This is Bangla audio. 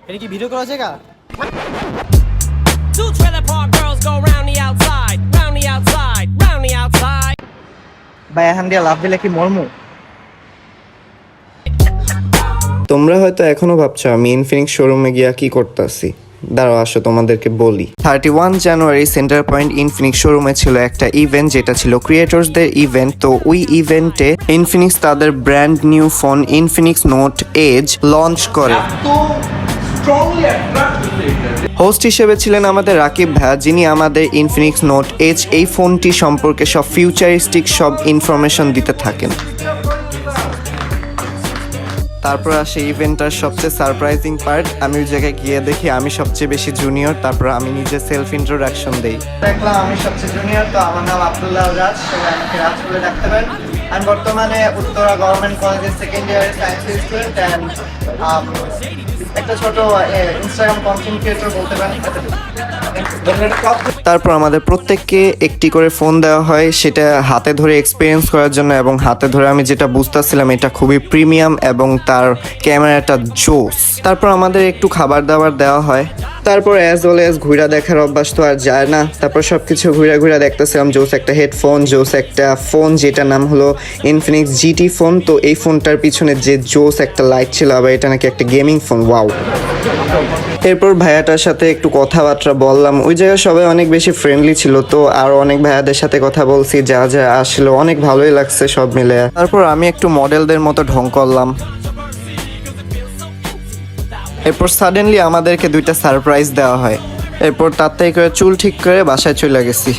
এটা কি ভিডিও করা জায়গা? Two trailer park girls go round the outside, round the outside, round the outside. ভাই এখান দিয়ে লাভ দিলে কি মরমু? তোমরা হয়তো এখনো ভাবছো আমি ইনফিনিক্স শোরুমে গিয়া কি করতেছি। দাঁড়াও আসো তোমাদেরকে বলি। 31 জানুয়ারি সেন্টার পয়েন্ট ইনফিনিক্স শোরুমে ছিল একটা ইভেন্ট, যেটা ছিল ক্রিয়েটরসদের ইভেন্ট। তো ওই ইভেন্টে ইনফিনিক্স তাদের brand new phone Infinix Note Edge লঞ্চ করে। হোস্ট হিসেবে ছিলেন আমাদের রাকিব ভাইয়া, যিনি আমাদের ইনফিনিক্স নোট এজ এই ফোনটি সম্পর্কে সব ফিউচারিস্টিক সব ইনফরমেশন দিতে থাকেন। তারপর আসে ইভেন্টটার সবচেয়ে সারপ্রাইজিং পার্ট। আমি ওই জায়গায় গিয়ে দেখি আমি সবচেয়ে বেশি জুনিয়র। তারপর আমি নিজে সেলফ ইন্ট্রোডাকশন দেই। দেখলাম আমি সবচেয়ে জুনিয়র, তো আমার নাম আব্দুল্লাহ রাজ, সবাই আমাকে রাজ বলে ডাকতে পারেন। আমি বর্তমানে উত্তরা গভর্নমেন্ট কলেজের সেকেন্ড ইয়ারের সায়েন্স স্টুডেন্ট অ্যান্ড একটা ছোট ইনস্টাগ্রাম কন্টেন্ট ক্রিয়েটর বলতে পারেন। তারপর আমাদের প্রত্যেককে একটি করে ফোন দেওয়া হয়, সেটা হাতে ধরে এক্সপিরিয়েন্স করার জন্য। এবং হাতে ধরে আমি যেটা বুঝতেছিলাম এটা খুবই প্রিমিয়াম এবং তার ক্যামেরাটা জোস। তারপর আমাদের একটু খাবার দাবার দেওয়া হয়। তারপর অ্যাজ ওয়েল অ্যাজ ঘুরা দেখার অভ্যাস তো আর যায় না। তারপর সব কিছু ঘুরা দেখতেছিলাম। জোস একটা হেডফোন, জোস একটা ফোন যেটার নাম হলো ইনফিনিক্স জিটি ফোন। তো এই ফোনটার পিছনে যে জোস একটা লাইট ছিল, আবার এটা নাকি একটা গেমিং ফোন। ওয়াও। এরপর ভাইয়াটার সাথে একটু কথাবার্তা বললাম। ওই জায়গায় সবাই অনেক বেশি ফ্রেন্ডলি ছিল, তো আর অনেক ভাইয়াদের সাথে কথা বলছি, যা যা আসলে অনেক ভালোই লাগছে সব মিলে। তারপর আমি একটু মডেলদের মতো ঢং করলাম। এরপর সাডেনলি আমাদেরকে দুইটা সারপ্রাইজ দেওয়া হয়। এরপর তাড়াতাড়ি করে চুল ঠিক করে বাসায় চলে গেছি।